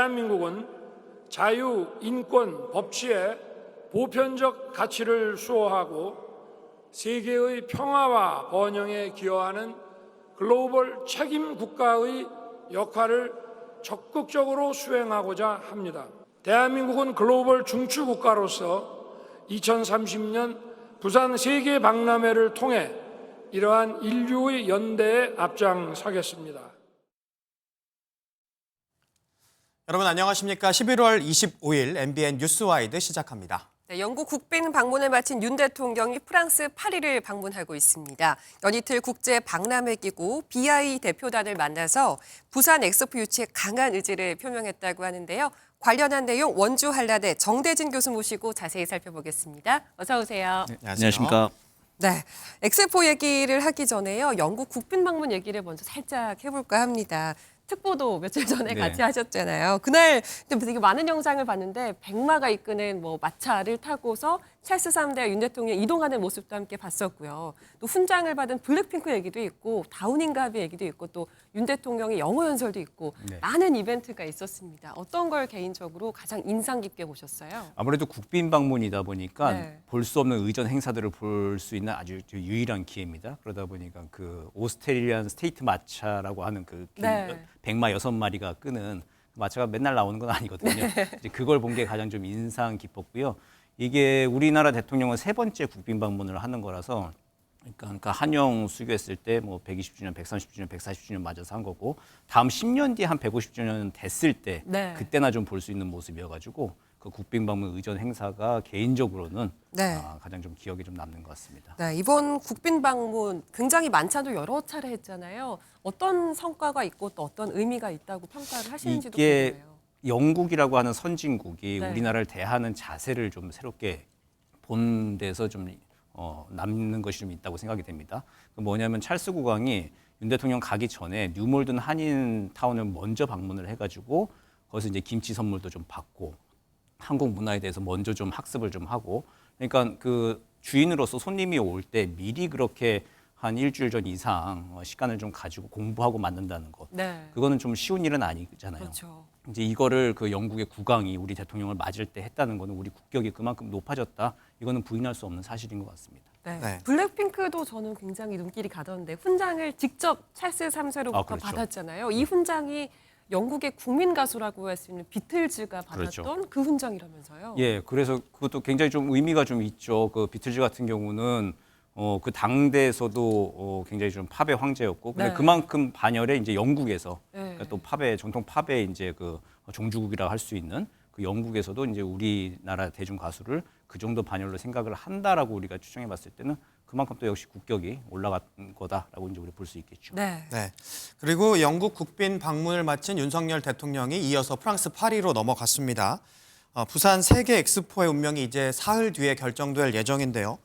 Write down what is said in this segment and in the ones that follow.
대한민국은 자유, 인권, 법치의 보편적 가치를 수호하고 세계의 평화와 번영에 기여하는 글로벌 책임 국가의 역할을 적극적으로 수행하고자 합니다. 대한민국은 글로벌 중추 국가로서 2030년 부산 세계 박람회를 통해 이러한 인류의 연대에 앞장서겠습니다. 여러분 안녕하십니까? 11월 25일 MBN 뉴스와이드 시작합니다. 네, 영국 국빈 방문을 마친 윤 대통령이 프랑스 파리를 방문하고 있습니다. 연이틀 국제 박람회 기구 BI 대표단을 만나서 부산 엑스포 유치에 강한 의지를 표명했다고 하는데요. 관련한 내용 원주 한라대 정대진 교수 모시고 자세히 살펴보겠습니다. 어서 오세요. 네, 안녕하십니까? 네, 엑스포 얘기를 하기 전에요. 영국 국빈 방문 얘기를 먼저 살짝 해볼까 합니다. 특보도 며칠 전에 네. 같이 하셨잖아요. 그날 되게 많은 영상을 봤는데 백마가 이끄는 마차를 타고서 찰스 3대와 윤 대통령이 이동하는 모습도 함께 봤었고요. 또 훈장을 받은 블랙핑크 얘기도 있고 다우닝가비 얘기도 있고 또 윤 대통령의 영어 연설도 있고 네. 많은 이벤트가 있었습니다. 어떤 걸 개인적으로 가장 인상 깊게 보셨어요? 아무래도 국빈 방문이다 보니까 네. 볼 수 없는 의전 행사들을 볼 수 있는 아주 유일한 기회입니다. 그러다 보니까 그 오스트레일리안 스테이트 마차라고 하는 그 네. 백마 6마리가 끄는 마차가 맨날 나오는 건 아니거든요. 이제 그걸 본 게 가장 좀 인상 깊었고요. 이게 우리나라 대통령은 3번째 국빈 방문을 하는 거라서 그러니까 한영 수교했을 때 120주년, 130주년, 140주년 맞아서 한 거고 다음 10년 뒤에 한 150주년 됐을 때 네. 그때나 좀 볼 수 있는 모습이어가지고 그 국빈 방문 의전 행사가 개인적으로는 네. 가장 좀 기억에 좀 남는 것 같습니다. 네, 이번 국빈 방문 굉장히 만찬도 여러 차례 했잖아요. 어떤 성과가 있고 또 어떤 의미가 있다고 평가를 하시는지도 이게 궁금해요. 영국이라고 하는 선진국이 네. 우리나라를 대하는 자세를 좀 새롭게 본 데서 좀 남는 것이 좀 있다고 생각이 됩니다. 그 뭐냐면 찰스 국왕이 윤 대통령 가기 전에 뉴몰든 한인타운을 먼저 방문을 해가지고 거기서 이제 김치 선물도 좀 받고 한국 문화에 대해서 먼저 좀 학습을 좀 하고 그러니까 그 주인으로서 손님이 올 때 미리 그렇게 한 일주일 전 이상 시간을 좀 가지고 공부하고 만든다는 것. 네. 그거는 좀 쉬운 일은 아니잖아요. 그렇죠. 이제 이거를 그 영국의 국왕이 우리 대통령을 맞을 때 했다는 거는 우리 국격이 그만큼 높아졌다. 이거는 부인할 수 없는 사실인 것 같습니다. 네. 네. 블랙핑크도 저는 굉장히 눈길이 가던데 훈장을 직접 찰스 3세로부터 그렇죠. 받았잖아요. 이 훈장이 영국의 국민 가수라고 할 수 있는 비틀즈가 받았던 그렇죠. 그 훈장이라면서요. 예, 그래서 그것도 굉장히 좀 의미가 좀 있죠. 그 비틀즈 같은 경우는 그 당대에서도 굉장히 좀 팝의 황제였고, 근데 네. 그만큼 반열에 이제 영국에서 네. 그러니까 또 팝의 전통 팝의 이제 그 종주국이라고 할 수 있는 그 영국에서도 이제 우리나라 대중 가수를 그 정도 반열로 생각을 한다라고 우리가 추정해봤을 때는 그만큼 또 역시 국격이 올라간 거다라고 이제 우리 볼 수 있겠죠. 네. 네. 그리고 영국 국빈 방문을 마친 윤석열 대통령이 이어서 프랑스 파리로 넘어갔습니다. 부산 세계 엑스포의 운명이 이제 사흘 뒤에 결정될 예정인데요.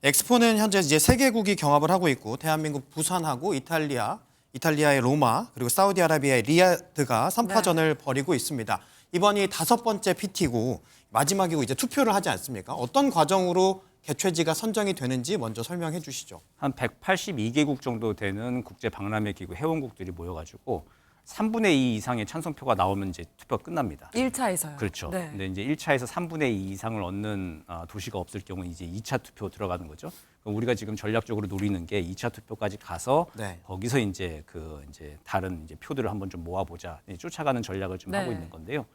엑스포는 현재 이제 세 개국이 경합을 하고 있고 대한민국 부산하고 이탈리아의 로마 그리고 사우디아라비아의 리야드가 3파전을 벌이고 있습니다. 이번이 5번째 PT고 마지막이고 이제 투표를 하지 않습니까? 어떤 과정으로 개최지가 선정이 되는지 먼저 설명해 주시죠. 한 182개국 정도 되는 국제 박람회 기구 회원국들이 모여가지고 3분의 2 이상의 찬성표가 나오면 이제 투표가 끝납니다. 1차에서요. 그렇죠. 네. 근데 이제 1차에서 3분의 2 이상을 얻는 도시가 없을 경우 이제 2차 투표 들어가는 거죠. 그럼 우리가 지금 전략적으로 노리는 게 2차 투표까지 가서 네. 거기서 이제 이제 다른 이제 표들을 한번 좀 모아보자. 쫓아가는 전략을 좀 네. 하고 있는 건데요.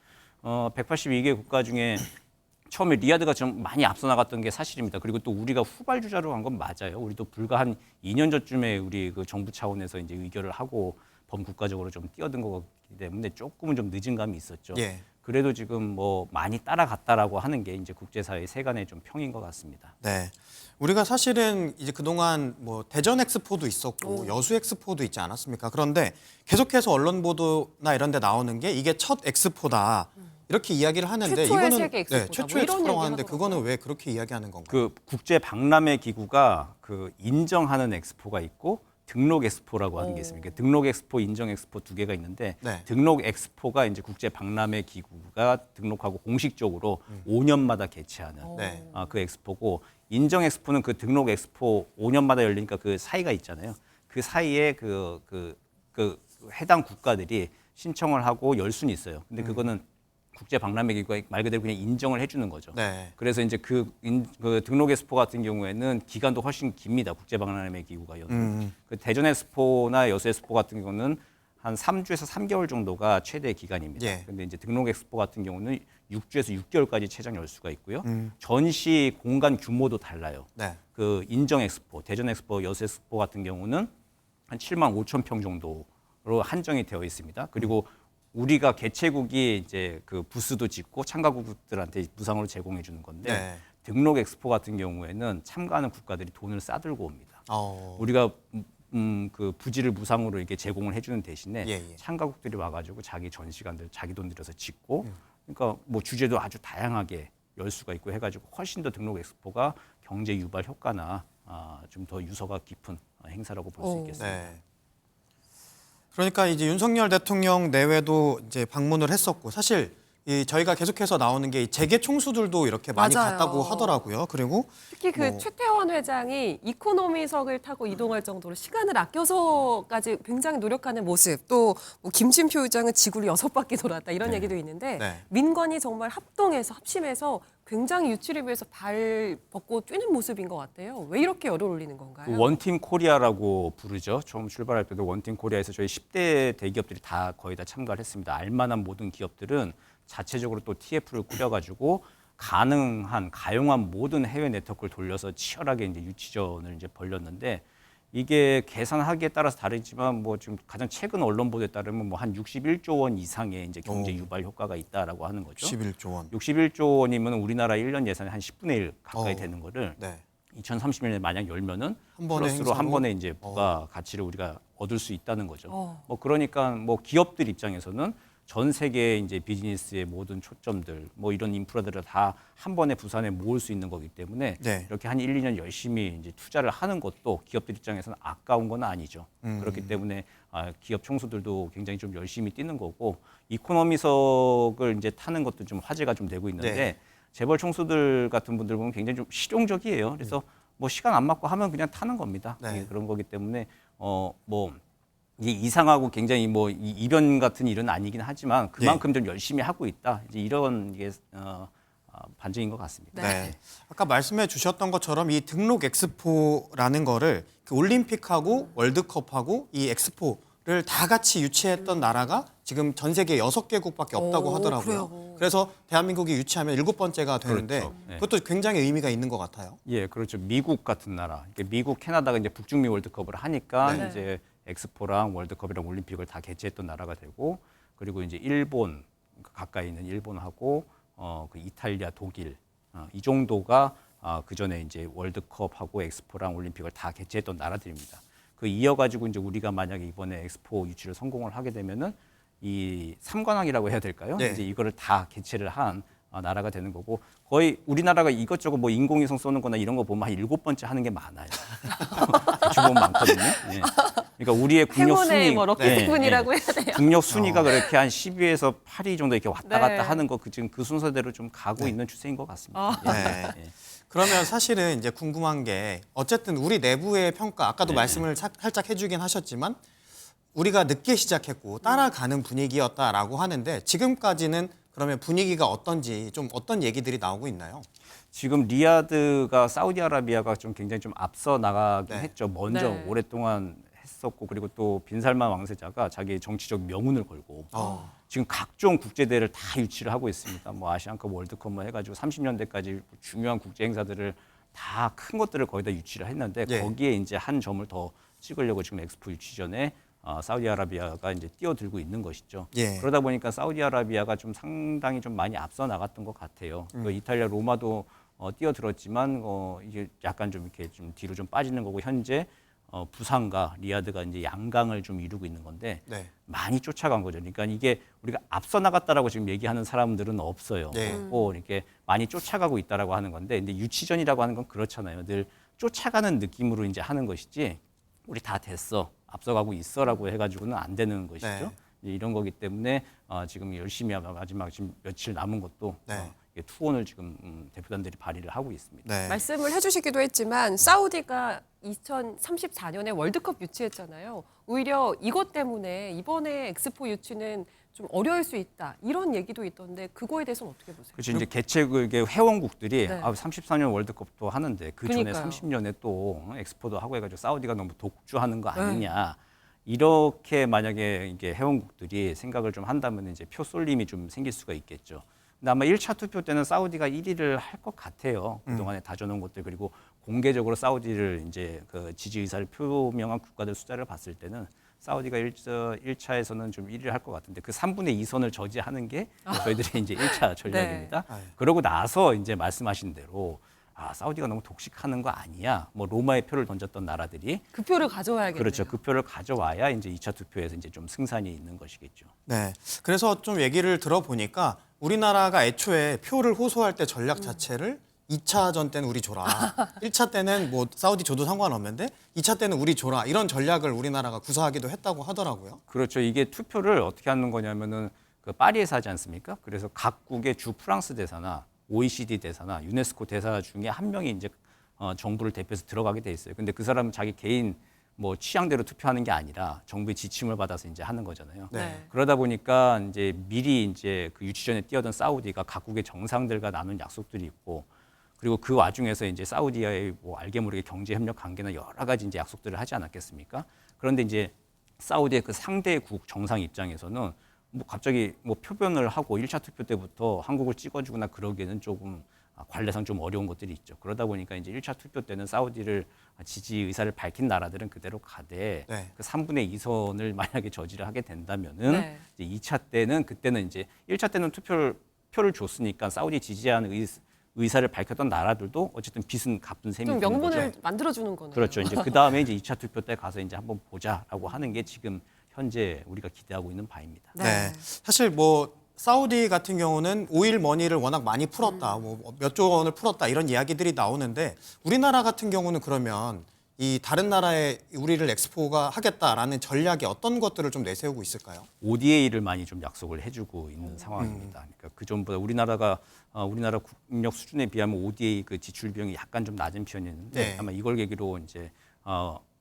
182개 국가 중에 처음에 리야드가 좀 많이 앞서 나갔던 게 사실입니다. 그리고 또 우리가 후발주자로 간 건 맞아요. 우리도 불과 한 2년 전쯤에 우리 그 정부 차원에서 이제 의결을 하고 범국가적으로 좀 뛰어든 거기 때문에 조금은 좀 늦은 감이 있었죠. 예. 그래도 지금 많이 따라갔다라고 하는 게 이제 국제사회 세간의 좀 평인 것 같습니다. 네. 우리가 사실은 이제 그동안 대전 엑스포도 있었고 여수 엑스포도 있지 않았습니까? 그런데 계속해서 언론 보도나 이런 데 나오는 게 이게 첫 엑스포다. 이렇게 이야기를 하는데 최초의 이거는 세계 엑스포다. 최초의 이런 엑스포라고 얘기 하는데 하더라고요. 그거는 왜 그렇게 이야기하는 건가요? 그 국제 박람회 기구가 그 인정하는 엑스포가 있고 등록 엑스포라고 하는 게 있습니다. 등록 엑스포, 인정 엑스포 두 개가 있는데 네. 등록 엑스포가 이제 국제 박람회 기구가 등록하고 공식적으로 5년마다 개최하는 네. 그 엑스포고 인정 엑스포는 그 등록 엑스포 5년마다 열리니까 그 사이가 있잖아요. 그 사이에 그 해당 국가들이 신청을 하고 열 수는 있어요. 근데 그거는 국제 박람회 기구가 말 그대로 그냥 인정을 해주는 거죠. 네. 그래서 이제 그 등록 엑스포 같은 경우에는 기간도 훨씬 깁니다. 국제 박람회 기구가요. 그 대전 엑스포나 여수 엑스포 같은 경우는 한 3주에서 3개월 정도가 최대 기간입니다. 예. 근데 이제 등록 엑스포 같은 경우는 6주에서 6개월까지 최장 열수가 있고요. 전시 공간 규모도 달라요. 네. 그 인정 엑스포, 대전 엑스포, 여수 엑스포 같은 경우는 한 7만 5천 평 정도로 한정이 되어 있습니다. 그리고 우리가 개최국이 이제 그 부스도 짓고 참가국들한테 무상으로 제공해 주는 건데 네. 등록 엑스포 같은 경우에는 참가하는 국가들이 돈을 싸들고 옵니다. 우리가 그 부지를 무상으로 이렇게 제공을 해주는 대신에 예, 예. 참가국들이 와가지고 자기 전시관들 자기 돈 들여서 짓고 그러니까 뭐 주제도 아주 다양하게 열 수가 있고 해가지고 훨씬 더 등록 엑스포가 경제 유발 효과나 좀 더 유서가 깊은 행사라고 볼 수 있겠습니다. 네. 그러니까 이제 윤석열 대통령 내외도 이제 방문을 했었고 사실 저희가 계속해서 나오는 게 재계 총수들도 이렇게 많이 맞아요. 갔다고 하더라고요. 그리고 특히 그 최태원 회장이 이코노미석을 타고 이동할 정도로 시간을 아껴서까지 굉장히 노력하는 모습, 또뭐 김진표 의장은 지구를 6바퀴 돌았다 이런 얘기도 있는데 네. 민관이 정말 합동해서 합심해서 굉장히 유치를 위해서 발 벗고 뛰는 모습인 것 같아요. 왜 이렇게 열을 올리는 건가요? 그 원팀 코리아라고 부르죠. 처음 출발할 때도 원팀 코리아에서 저희 10대 대기업들이 다 거의 다 참가를 했습니다. 알만한 모든 기업들은 자체적으로 또 TF를 꾸려가지고 가용한 모든 해외 네트워크를 돌려서 치열하게 이제 유치전을 이제 벌였는데 이게 계산하기에 따라서 다르지만 뭐 지금 가장 최근 언론 보도에 따르면 뭐 한 61조 원 이상의 이제 경제 유발 효과가 있다라고 하는 거죠. 11조 원. 61조 원이면 우리나라 1년 예산의 한 10분의 1 가까이 되는 거를 네. 2030년에 만약 열면은 한 번의 플러스로 한 행사로? 번에 이제 부가 가치를 우리가 얻을 수 있다는 거죠. 뭐 그러니까 뭐 기업들 입장에서는 전 세계의 이제 비즈니스의 모든 초점들 뭐 이런 인프라들을 다 한 번에 부산에 모을 수 있는 거기 때문에 네. 이렇게 한 1, 2년 열심히 이제 투자를 하는 것도 기업들 입장에서는 아까운 건 아니죠. 그렇기 때문에 기업 총수들도 굉장히 좀 열심히 뛰는 거고 이코노미석을 이제 타는 것도 좀 화제가 좀 되고 있는데 네. 재벌 총수들 같은 분들 보면 굉장히 좀 실용적이에요. 그래서 뭐 시간 안 맞고 하면 그냥 타는 겁니다. 네. 예, 그런 거기 때문에 뭐 이게 이상하고 굉장히 뭐 이변 같은 일은 아니긴 하지만 그만큼 좀 열심히 하고 있다. 이제 이런 게 반증인 것 같습니다. 네. 아까 말씀해 주셨던 것처럼 이 등록 엑스포라는 거를 그 올림픽하고 월드컵하고 이 엑스포를 다 같이 유치했던 나라가 지금 전 세계 6개국밖에 없다고 하더라고요. 그래요. 그래서 대한민국이 유치하면 7번째가 되는데 그렇죠. 네. 그것도 굉장히 의미가 있는 것 같아요. 예, 그렇죠. 미국 같은 나라, 미국, 캐나다가 이제 북중미 월드컵을 하니까 네. 이제 엑스포랑 월드컵이랑 올림픽을 다 개최했던 나라가 되고, 그리고 이제 일본 가까이 있는 일본하고 그 이탈리아, 독일 이 정도가 그 전에 이제 월드컵하고 엑스포랑 올림픽을 다 개최했던 나라들입니다. 그 이어가지고 이제 우리가 만약에 이번에 엑스포 유치를 성공을 하게 되면은 이 삼관왕이라고 해야 될까요? 네. 이제 이거를 다 개최를 한 나라가 되는 거고 거의 우리나라가 이것저것 뭐 인공위성 쏘는 거나 이런 거 보면 한 7번째 하는 게 많아요. 대충 보면 많거든요. 예. 그러니까 우리의 국력 행운의 순위 뭐 럭키분이라고 해야 돼요. 국력 순위가 그렇게 한 10위에서 8위 정도 이렇게 왔다 갔다 네. 하는 거 지금 그 순서대로 좀 가고 있는 추세인 것 같습니다. 예. 네. 예. 그러면 사실은 이제 궁금한 게 어쨌든 우리 내부의 평가 아까도 말씀을 살짝 해주긴 하셨지만 우리가 늦게 시작했고 따라가는 분위기였다라고 하는데 지금까지는 그러면 분위기가 어떤지 좀 어떤 얘기들이 나오고 있나요? 지금 리야드가 사우디아라비아가 좀 굉장히 좀 앞서 나가긴 네. 했죠. 먼저 네. 오랫동안 했었고 그리고 또 빈살만 왕세자가 자기의 정치적 명운을 걸고 지금 각종 국제대회를 다 유치를 하고 있습니다. 뭐 아시안컵, 월드컵 뭐 해가지고 30년대까지 중요한 국제 행사들을 다 큰 것들을 거의 다 유치를 했는데 예. 거기에 이제 한 점을 더 찍으려고 지금 엑스포 유치 전에 사우디아라비아가 이제 뛰어들고 있는 것이죠. 예. 그러다 보니까 사우디아라비아가 좀 상당히 좀 많이 앞서 나갔던 것 같아요. 그 이탈리아 로마도 뛰어들었지만 이게 약간 좀 이렇게 좀 뒤로 좀 빠지는 거고 현재 부산과 리야드가 이제 양강을 좀 이루고 있는 건데 네. 많이 쫓아간 거죠. 그러니까 이게 우리가 앞서 나갔다라고 지금 얘기하는 사람들은 없어요. 네. 없고 이렇게 많이 쫓아가고 있다라고 하는 건데, 근데 유치전이라고 하는 건 그렇잖아요. 늘 쫓아가는 느낌으로 이제 하는 것이지, 우리 다 됐어, 앞서가고 있어라고 해가지고는 안 되는 것이죠. 네. 이제 이런 거기 때문에 지금 열심히 마지막 지금 며칠 남은 것도 네. 투혼을 지금 대표단들이 발의를 하고 있습니다. 네. 말씀을 해주시기도 했지만 사우디가 2034년에 월드컵 유치했잖아요. 오히려 이것 때문에 이번에 엑스포 유치는 좀 어려울 수 있다 이런 얘기도 있던데 그거에 대해서는 어떻게 보세요? 그렇죠. 이제 개최국의 회원국들이 네. 34년 월드컵도 하는데 그 전에 그러니까요. 30년에 또 엑스포도 하고 해가지고 사우디가 너무 독주하는 거 아니냐. 이렇게 만약에 이게 회원국들이 생각을 좀 한다면 이제 표 쏠림이 좀 생길 수가 있겠죠. 근데 아마 1차 투표 때는 사우디가 1위를 할 것 같아요. 그동안에 다져놓은 것들 그리고 공개적으로 사우디를 이제 그 지지 의사를 표명한 국가들 숫자를 봤을 때는 사우디가 1차에서는 좀 1위를 할 것 같은데 그 3분의 2선을 저지하는 게 저희들의 이제 1차 전략입니다. 네. 그러고 나서 이제 말씀하신 대로 사우디가 너무 독식하는 거 아니야. 뭐 로마의 표를 던졌던 나라들이 그 표를 가져와야겠네요. 그렇죠. 그 표를 가져와야 이제 2차 투표에서 이제 좀 승산이 있는 것이겠죠. 네. 그래서 좀 얘기를 들어보니까 우리나라가 애초에 표를 호소할 때 전략 자체를 2차전 때는 우리 줘라. 1차 때는 뭐 사우디 줘도 상관없는데 2차 때는 우리 줘라. 이런 전략을 우리나라가 구사하기도 했다고 하더라고요. 그렇죠. 이게 투표를 어떻게 하는 거냐면은 그 파리에서 하지 않습니까? 그래서 각국의 주 프랑스 대사나 OECD 대사나 유네스코 대사 중에 한 명이 이제 정부를 대표해서 들어가게 돼 있어요. 근데 그 사람은 자기 개인 뭐 취향대로 투표하는 게 아니라 정부의 지침을 받아서 이제 하는 거잖아요. 네. 그러다 보니까 이제 미리 이제 그 유치전에 뛰어든 사우디가 각국의 정상들과 나눈 약속들이 있고 그리고 그 와중에서 이제 사우디와의 뭐 알게 모르게 경제 협력 관계나 여러 가지 이제 약속들을 하지 않았겠습니까? 그런데 이제 사우디의 그 상대국 정상 입장에서는 뭐 갑자기 뭐 표변을 하고 1차 투표 때부터 한국을 찍어주거나 그러기에는 조금 관례상 좀 어려운 것들이 있죠. 그러다 보니까 이제 1차 투표 때는 사우디를 지지 의사를 밝힌 나라들은 그대로 가되 네. 그 3분의 2선을 만약에 저지를 하게 된다면은 네. 이제 2차 때는 그때는 이제 1차 때는 표를 줬으니까 사우디 지지하는 의사를 밝혔던 나라들도 어쨌든 빚은 갚은 셈이 좀 되는 명분을 거죠. 만들어주는 거네요. 그렇죠. 이제 그 다음에 이제 2차 투표 때 가서 이제 한번 보자라고 하는 게 지금 현재 우리가 기대하고 있는 바입니다. 네. 사실 뭐 사우디 같은 경우는 오일 머니를 워낙 많이 풀었다. 뭐 몇 조 원을 풀었다. 이런 이야기들이 나오는데 우리나라 같은 경우는 그러면 이 다른 나라에 우리를 엑스포가 하겠다라는 전략이 어떤 것들을 좀 내세우고 있을까요? ODA를 많이 좀 약속을 해주고 있는 상황입니다. 그러니까 그 전보다 우리나라 국력 수준에 비하면 ODA 그 지출 비용이 약간 좀 낮은 편이었는데 네. 아마 이걸 계기로 이제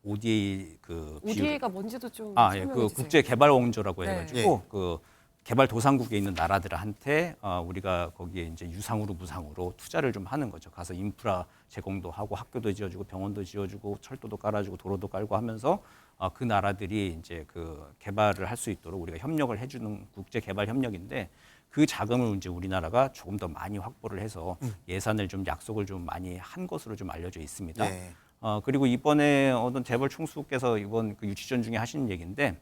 ODA 그 비율 ODA가 뭔지도 좀 예, 설명해 그 주세요. 국제 개발 원조라고 네. 해가지고 그 개발 도상국에 있는 나라들한테 우리가 거기에 이제 유상으로 무상으로 투자를 좀 하는 거죠. 가서 인프라 제공도 하고 학교도 지어주고 병원도 지어주고 철도도 깔아주고 도로도 깔고 하면서 그 나라들이 이제 그 개발을 할 수 있도록 우리가 협력을 해주는 국제 개발 협력인데 그 자금을 이제 우리나라가 조금 더 많이 확보를 해서 예산을 좀 약속을 좀 많이 한 것으로 좀 알려져 있습니다. 네. 그리고 이번에 어떤 재벌 총수께서 이번 그 유치전 중에 하신 얘기인데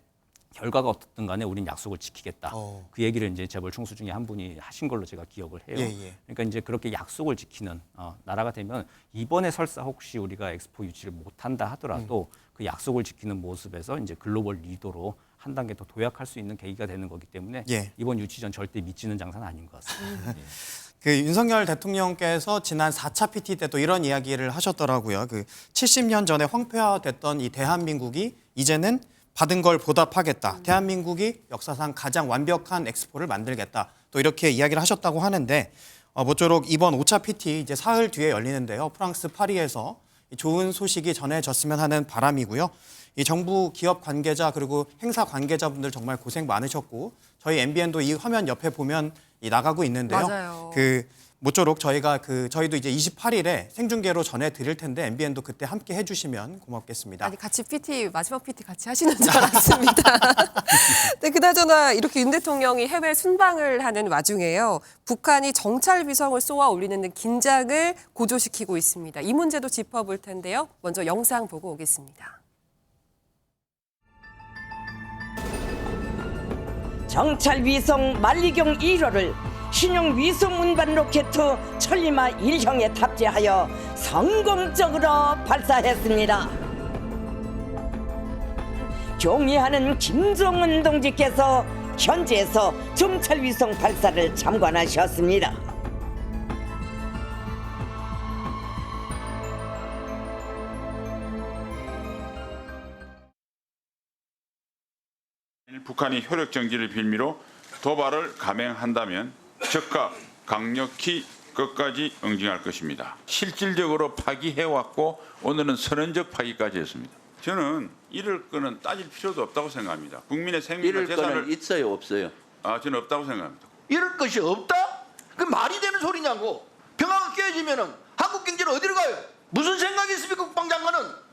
결과가 어떻든 간에 우린 약속을 지키겠다. 그 얘기를 이제 재벌 총수 중에 한 분이 하신 걸로 제가 기억을 해요. 예. 그러니까 이제 그렇게 약속을 지키는 나라가 되면 이번에 설사 혹시 우리가 엑스포 유치를 못한다 하더라도 그 약속을 지키는 모습에서 이제 글로벌 리더로 한 단계 더 도약할 수 있는 계기가 되는 거기 때문에 예. 이번 유치전 절대 미치는 장사는 아닌 것 같습니다. 예. 그 윤석열 대통령께서 지난 4차 PT 때 또 이런 이야기를 하셨더라고요. 그 70년 전에 황폐화됐던 이 대한민국이 이제는 받은 걸 보답하겠다. 대한민국이 역사상 가장 완벽한 엑스포를 만들겠다. 또 이렇게 이야기를 하셨다고 하는데 모쪼록 이번 5차 PT 이제 사흘 뒤에 열리는데요. 프랑스 파리에서 좋은 소식이 전해졌으면 하는 바람이고요. 이 정부 기업 관계자 그리고 행사 관계자분들 정말 고생 많으셨고 저희 MBN도 이 화면 옆에 보면 나가고 있는데요. 맞아요. 모쪼록 저희도 이제 28일에 생중계로 전해드릴 텐데 MBN도 그때 함께 해주시면 고맙겠습니다. 아니 같이 PT 마지막 PT 같이 하시는 줄 알았습니다. 네, 그나저나 이렇게 윤 대통령이 해외 순방을 하는 와중에요. 북한이 정찰 위성을 쏘아 올리는 등 긴장을 고조시키고 있습니다. 이 문제도 짚어볼 텐데요. 먼저 영상 보고 오겠습니다. 정찰 위성 만리경 1호를 신형 위성 운반 로켓 천리마 1형에 탑재하여 성공적으로 발사했습니다. 경의하는 김정은 동지께서 현지에서 정찰 위성 발사를 참관하셨습니다. 북한이 효력 정지를 빌미로 도발을 감행한다면 즉각 강력히 끝까지 응징할 것입니다. 실질적으로 파기해왔고 오늘은 선언적 파기까지 했습니다. 저는 이럴 거는 따질 필요도 없다고 생각합니다. 국민의 생명과 이럴 재산을 거는 있어요, 없어요? 저는 없다고 생각합니다. 이럴 것이 없다? 그 말이 되는 소리냐고. 평화가 깨지면은 한국 경제는 어디로 가요? 무슨 생각이 있습니까, 국방장관은?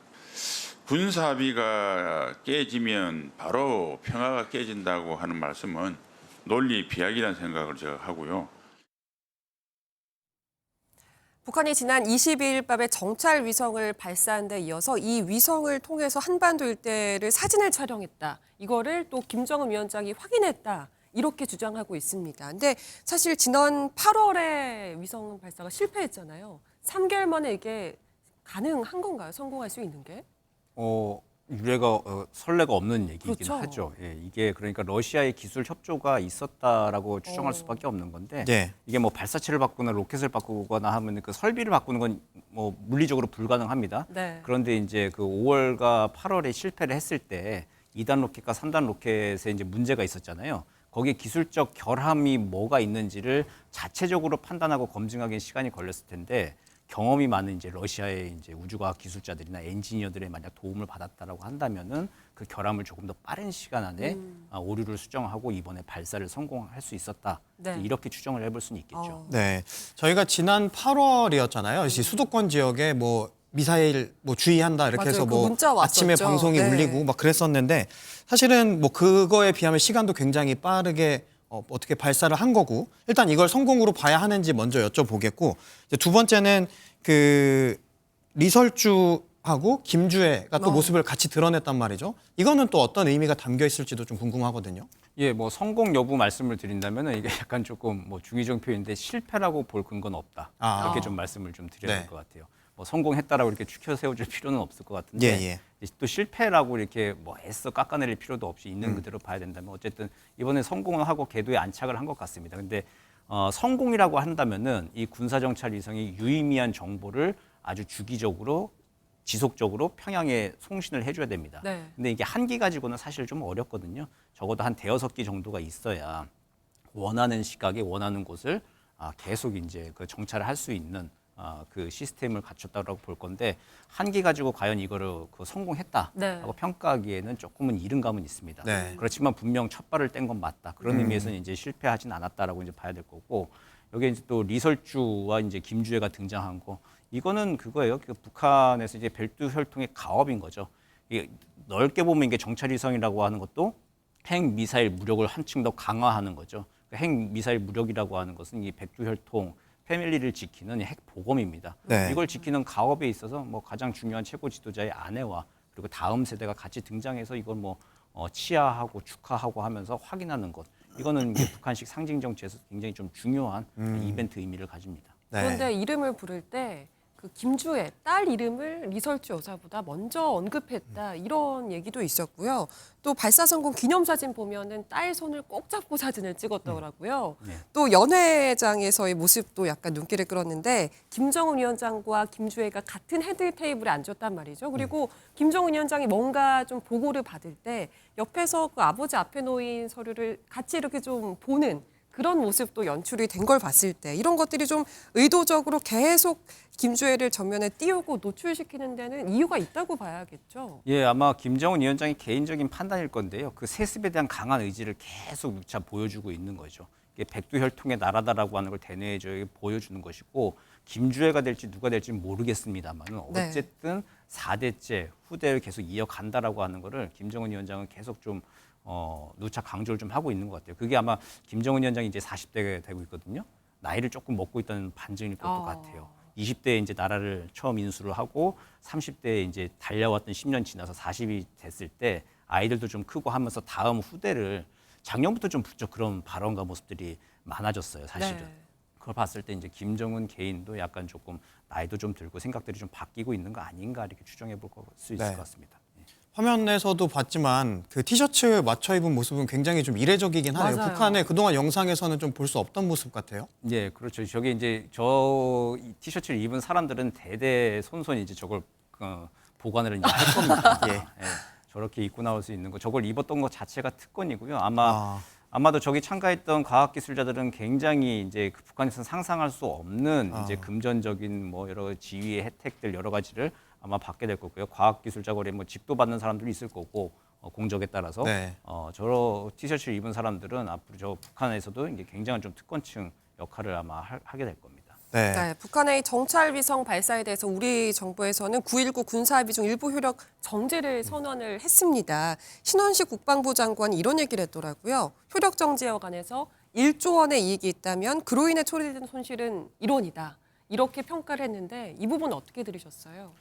군사합의가 깨지면 바로 평화가 깨진다고 하는 말씀은 논리 비약이라는 생각을 제가 하고요. 북한이 지난 22일 밤에 정찰 위성을 발사한 데 이어서 이 위성을 통해서 한반도 일대를 사진을 촬영했다. 이거를 또 김정은 위원장이 확인했다. 이렇게 주장하고 있습니다. 근데 사실 지난 8월에 위성 발사가 실패했잖아요. 3개월 만에 이게 가능한 건가요? 성공할 수 있는 게? 유례가 선례가 없는 얘기이긴 그렇죠. 하죠. 예, 이게 그러니까 러시아의 기술 협조가 있었다라고 추정할 수밖에 없는 건데 네. 이게 뭐 발사체를 바꾸거나 로켓을 바꾸거나 하면 그 설비를 바꾸는 건 뭐 물리적으로 불가능합니다. 네. 그런데 이제 그 5월과 8월에 실패를 했을 때 2단 로켓과 3단 로켓에 이제 문제가 있었잖아요. 거기에 기술적 결함이 뭐가 있는지를 자체적으로 판단하고 검증하기엔 시간이 걸렸을 텐데 경험이 많은 이제 러시아의 이제 우주과학 기술자들이나 엔지니어들의 만약 도움을 받았다라고 한다면은 그 결함을 조금 더 빠른 시간 안에 오류를 수정하고 이번에 발사를 성공할 수 있었다. 네. 이렇게 추정을 해볼 수는 있겠죠. 네, 저희가 지난 8월이었잖아요. 수도권 지역에 뭐 미사일 뭐 주의한다 이렇게 맞아요. 해서 그 뭐 문자 왔었죠. 아침에 방송이 네. 울리고 막 그랬었는데 사실은 뭐 그거에 비하면 시간도 굉장히 빠르게 어떻게 발사를 한 거고 일단 이걸 성공으로 봐야 하는지 먼저 여쭤보겠고 이제 두 번째는 그 리설주하고 김주애가 또 모습을 같이 드러냈단 말이죠. 이거는 또 어떤 의미가 담겨 있을지도 좀 궁금하거든요. 예, 뭐 성공 여부 말씀을 드린다면은 이게 약간 조금 뭐 중의적 표현인데 실패라고 볼 근거는 없다. 아. 이렇게 좀 말씀을 좀 드려야 될 네. 것 같아요. 뭐 성공했다라고 이렇게 추켜 세워줄 필요는 없을 것 같은데 예. 또 실패라고 이렇게 뭐 애써 깎아내릴 필요도 없이 있는 그대로 봐야 된다면 어쨌든 이번에 성공을 하고 궤도에 안착을 한 것 같습니다. 근데 성공이라고 한다면은 이 군사정찰 위성이 유의미한 정보를 아주 주기적으로 지속적으로 평양에 송신을 해줘야 됩니다. 네. 근데 이게 한 기 가지고는 사실 좀 어렵거든요. 적어도 한 대여섯 기 정도가 있어야 원하는 시각에 원하는 곳을 계속 이제 그 정찰을 할 수 있는 그 시스템을 갖췄다고 볼 건데 한 기 가지고 과연 이거를 성공했다라고 네. 평가하기에는 조금은 이른 감은 있습니다. 네. 그렇지만 분명 첫 발을 뗀 건 맞다. 그런 의미에서는 이제 실패하진 않았다라고 이제 봐야 될 거고 여기에 이제 또 리설주와 이제 김주애가 등장한 거 이거는 그거예요. 그 북한에서 이제 별도 혈통의 가업인 거죠. 이게 넓게 보면 이게 정찰위성이라고 하는 것도 핵 미사일 무력을 한층 더 강화하는 거죠. 핵 미사일 무력이라고 하는 것은 이 백두 혈통 패밀리를 지키는 핵 보검입니다. 네. 이걸 지키는 가업에 있어서 뭐 가장 중요한 최고 지도자의 아내와 그리고 다음 세대가 같이 등장해서 이걸 뭐 치하하고 축하하고 하면서 확인하는 것. 이거는 이제 북한식 상징 정치에서 굉장히 좀 중요한 이벤트 의미를 가집니다. 네. 그런데 이름을 부를 때 그 김주애 딸 이름을 리설주 여사보다 먼저 언급했다 이런 얘기도 있었고요. 또 발사 성공 기념사진 보면은 딸 손을 꼭 잡고 사진을 찍었더라고요. 네. 또 연회장에서의 모습도 약간 눈길을 끌었는데 김정은 위원장과 김주애가 같은 헤드 테이블에 앉았단 말이죠. 그리고 김정은 위원장이 뭔가 좀 보고를 받을 때 옆에서 그 아버지 앞에 놓인 서류를 같이 이렇게 좀 보는 그런 모습도 연출이 된 걸 봤을 때 이런 것들이 좀 의도적으로 계속 김주애를 전면에 띄우고 노출시키는 데는 이유가 있다고 봐야겠죠. 예, 아마 김정은 위원장의 개인적인 판단일 건데요. 그 세습에 대한 강한 의지를 계속 누차 보여주고 있는 거죠. 이게 백두 혈통의 나라다라고 하는 걸 대내적으로 보여주는 것이고 김주애가 될지 누가 될지 모르겠습니다만 네. 어쨌든 4대째 후대를 계속 이어간다라고 하는 거를 김정은 위원장은 계속 좀 누차 강조를 좀 하고 있는 것 같아요. 그게 아마 김정은 위원장이 이제 40대가 되고 있거든요. 나이를 조금 먹고 있다는 반증일 것도 같아요. 20대에 이제 나라를 처음 인수를 하고 30대에 이제 달려왔던 10년 지나서 40이 됐을 때 아이들도 좀 크고 하면서 다음 후대를 작년부터 좀 부쩍 그런 발언과 모습들이 많아졌어요, 사실은. 네. 그걸 봤을 때 이제 김정은 개인도 약간 조금 나이도 좀 들고 생각들이 좀 바뀌고 있는 거 아닌가 이렇게 추정해 볼 수 있을 네. 것 같습니다. 예. 화면에서도 봤지만 그 티셔츠 맞춰 입은 모습은 굉장히 좀 이례적이긴 하네요. 맞아요. 북한의 그동안 영상에서는 좀 볼 수 없던 모습 같아요. 예, 그렇죠. 저게 이제 이 티셔츠를 입은 사람들은 대대 손손 이제 저걸 보관을 이제 할 겁니다. 예. 저렇게 입고 나올 수 있는 거, 저걸 입었던 것 자체가 특권이고요. 아마도 저기 참가했던 과학기술자들은 굉장히 이제 그 북한에서는 상상할 수 없는 이제 금전적인 뭐 여러 지위의 혜택들 여러 가지를 아마 받게 될 거고요. 과학기술자거리 뭐 집도 받는 사람들이 있을 거고 공적에 따라서 네. 저런 티셔츠를 입은 사람들은 앞으로 저 북한에서도 이제 굉장한 좀 특권층 역할을 아마 하게 될 겁니다. 네. 네, 북한의 정찰 위성 발사에 대해서 우리 정부에서는 9.19 군사합의 중 일부 효력 정지를 선언을 했습니다. 신원식 국방부 장관이 이런 얘기를 했더라고요. 효력 정지에 관해서 1조 원의 이익이 있다면 그로 인해 초래된 손실은 1원이다. 이렇게 평가를 했는데 이 부분 어떻게 들으셨어요?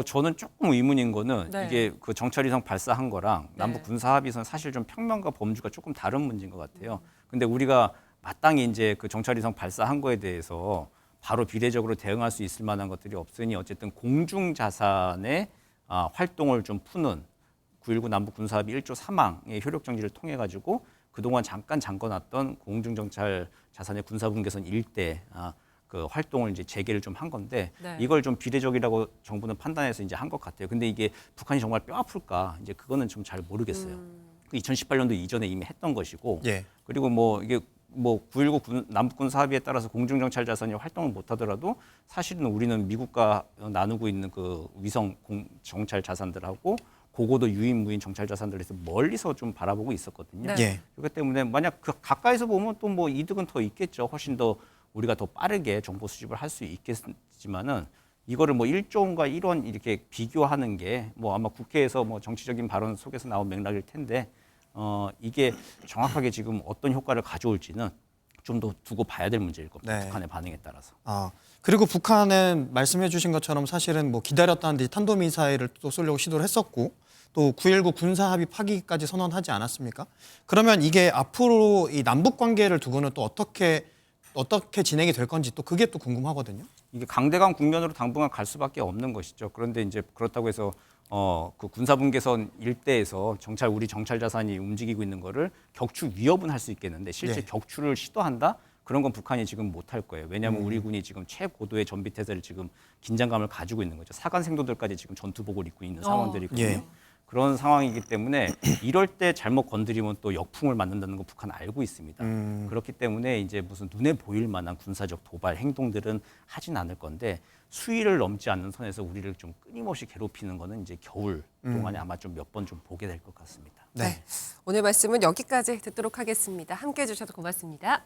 저는 조금 의문인 거는 네. 이게 그 정찰위성 발사한 거랑 네. 남북 군사합의선 사실 좀 평면과 범주가 조금 다른 문제인 것 같아요. 근데 우리가 마땅히 이제 그 정찰위성 발사한 거에 대해서 바로 비례적으로 대응할 수 있을 만한 것들이 없으니 어쨌든 공중 자산의 활동을 좀 푸는 9.19 남북 군사합의 1조 3항의 효력 정지를 통해 가지고 그동안 잠깐 잠궈놨던 공중 정찰 자산의 군사분계선 일대 그 활동을 이제 재개를 좀 한 건데 네. 이걸 좀 비례적이라고 정부는 판단해서 이제 한 것 같아요. 근데 이게 북한이 정말 뼈 아플까 이제 그거는 좀 잘 모르겠어요. 2018년도 이전에 이미 했던 것이고 예. 그리고 뭐 이게 뭐 9.19 남북군 사합의에 따라서 공중정찰 자산이 활동을 못하더라도 사실은 우리는 미국과 나누고 있는 그 위성 정찰 자산들하고 고고도 유인 무인 정찰 자산들에서 멀리서 좀 바라보고 있었거든요. 네. 예. 그렇기 때문에 만약 그 가까이서 보면 또 뭐 이득은 더 있겠죠. 훨씬 더 우리가 더 빠르게 정보 수집을 할 수 있겠지만은 이거를 뭐 1조 원과 1원 이렇게 비교하는 게 뭐 아마 국회에서 뭐 정치적인 발언 속에서 나온 맥락일 텐데 이게 정확하게 지금 어떤 효과를 가져올지는 좀 더 두고 봐야 될 문제일 겁니다. 네. 북한의 반응에 따라서. 그리고 북한은 말씀해 주신 것처럼 사실은 뭐 기다렸다는 듯이 탄도미사일을 또 쏘려고 시도를 했었고 또 9.19 군사합의 파기까지 선언하지 않았습니까? 그러면 이게 앞으로 이 남북 관계를 두고는 또 어떻게 진행이 될 건지 또 그게 또 궁금하거든요. 이게 강대강 국면으로 당분간 갈 수밖에 없는 것이죠. 그런데 이제 그렇다고 해서 그 군사분계선 일대에서 우리 정찰 자산이 움직이고 있는 거를 격추 위협은 할 수 있겠는데 실제 네. 격추를 시도한다? 그런 건 북한이 지금 못할 거예요. 왜냐하면 우리 군이 지금 최고도의 전비 태세를 지금 긴장감을 가지고 있는 거죠. 사관 생도들까지 지금 전투복을 입고 있는 상황들이거든요. 예. 그런 상황이기 때문에 이럴 때 잘못 건드리면 또 역풍을 맞는다는 거 북한 알고 있습니다. 그렇기 때문에 이제 무슨 눈에 보일 만한 군사적 도발 행동들은 하진 않을 건데 수위를 넘지 않는 선에서 우리를 좀 끊임없이 괴롭히는 거는 이제 겨울 동안에 아마 좀 몇 번 좀 보게 될 것 같습니다. 네. 오늘 말씀은 여기까지 듣도록 하겠습니다. 함께해 주셔서 고맙습니다.